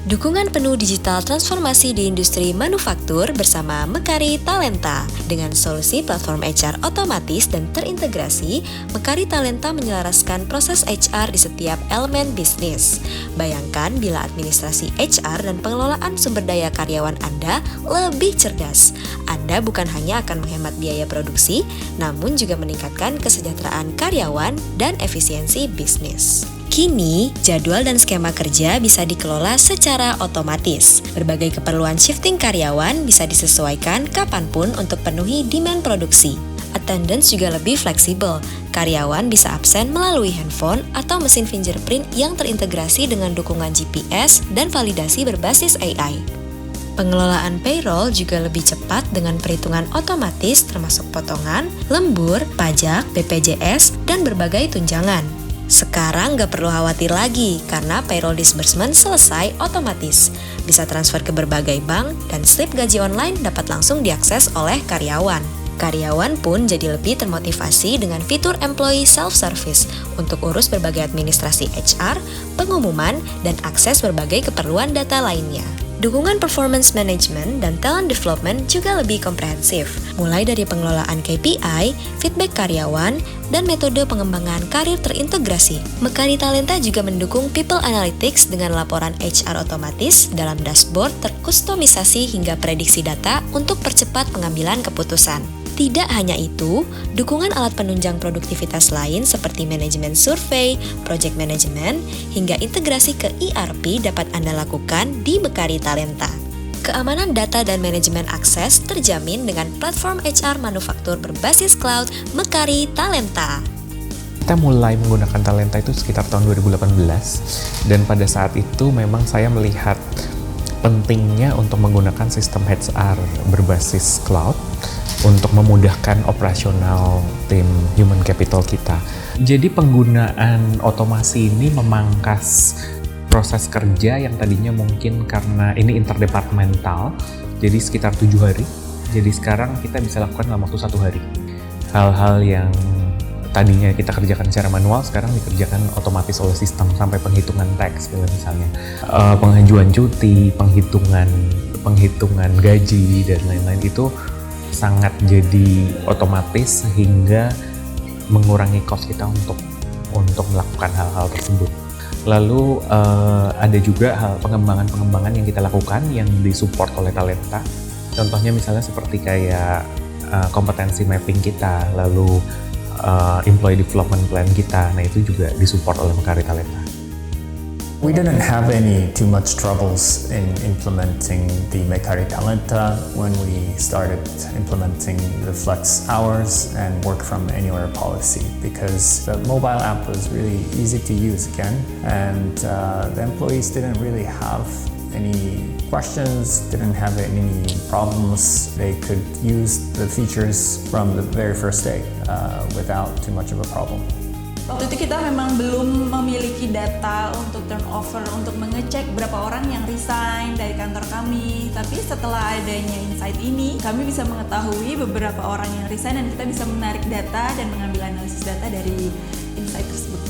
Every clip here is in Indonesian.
Dukungan penuh digital transformasi di industri manufaktur bersama Mekari Talenta. Dengan solusi platform HR otomatis dan terintegrasi, Mekari Talenta menyelaraskan proses HR di setiap elemen bisnis. Bayangkan bila administrasi HR dan pengelolaan sumber daya karyawan Anda lebih cerdas. Anda bukan hanya akan menghemat biaya produksi, namun juga meningkatkan kesejahteraan karyawan dan efisiensi bisnis. Kini, jadwal dan skema kerja bisa dikelola secara otomatis. Berbagai keperluan shifting karyawan bisa disesuaikan kapanpun untuk penuhi demand produksi. Attendance juga lebih fleksibel. Karyawan bisa absen melalui handphone atau mesin fingerprint yang terintegrasi dengan dukungan GPS dan validasi berbasis AI. Pengelolaan payroll juga lebih cepat dengan perhitungan otomatis termasuk potongan, lembur, pajak, BPJS, dan berbagai tunjangan. Sekarang nggak perlu khawatir lagi karena payroll disbursement selesai otomatis. Bisa transfer ke berbagai bank dan slip gaji online dapat langsung diakses oleh karyawan. Karyawan pun jadi lebih termotivasi dengan fitur employee self-service untuk urus berbagai administrasi HR, pengumuman, dan akses berbagai keperluan data lainnya. Dukungan performance management dan talent development juga lebih komprehensif, mulai dari pengelolaan KPI, feedback karyawan, dan metode pengembangan karir terintegrasi. Mekari Talenta juga mendukung people analytics dengan laporan HR otomatis dalam dashboard terkustomisasi hingga prediksi data untuk percepat pengambilan keputusan. Tidak hanya itu, dukungan alat penunjang produktivitas lain seperti manajemen survei, project management, hingga integrasi ke ERP dapat Anda lakukan di Mekari Talenta. Keamanan data dan manajemen akses terjamin dengan platform HR manufaktur berbasis cloud Mekari Talenta. Kita mulai menggunakan Talenta itu sekitar tahun 2018, dan pada saat itu memang saya melihat pentingnya untuk menggunakan sistem HR berbasis cloud untuk memudahkan operasional tim human capital kita. Jadi penggunaan otomasi ini memangkas proses kerja yang tadinya mungkin karena ini interdepartemental, jadi sekitar 7 hari. Jadi sekarang kita bisa lakukan dalam waktu 1 hari. Hal-hal yang tadinya kita kerjakan secara manual, sekarang dikerjakan otomatis oleh sistem sampai penghitungan tax, misalnya pengajuan cuti, penghitungan gaji, dan lain-lain itu sangat jadi otomatis sehingga mengurangi cost kita untuk melakukan hal-hal tersebut. Lalu ada juga hal pengembangan yang kita lakukan yang disupport oleh Talenta. Contohnya misalnya seperti kayak kompetensi mapping kita, lalu employee development plan kita. Nah, itu juga disupport oleh Mekari Talenta. We didn't have any too much troubles in implementing the Mekari Talenta when we started implementing the flex hours and work from anywhere policy, because the mobile app was really easy to use again, and the employees didn't really have any questions, didn't have any problems. They could use the features from the very first day without too much of a problem. Waktu itu kita memang belum memiliki data untuk turnover, untuk mengecek berapa orang yang resign dari kantor kami. Tapi setelah adanya insight ini, kami bisa mengetahui beberapa orang yang resign dan kita bisa menarik data dan mengambil analisis data dari insight tersebut.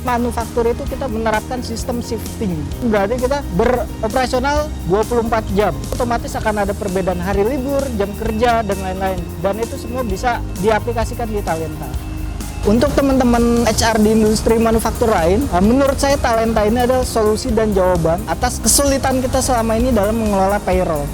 Manufaktur itu kita menerapkan sistem shifting. Berarti kita beroperasional 24 jam. Otomatis akan ada perbedaan hari libur, jam kerja, dan lain-lain. Dan itu semua bisa diaplikasikan di Talenta. Untuk teman-teman HR di industri manufaktur lain, menurut saya Talenta ini adalah solusi dan jawaban atas kesulitan kita selama ini dalam mengelola payroll.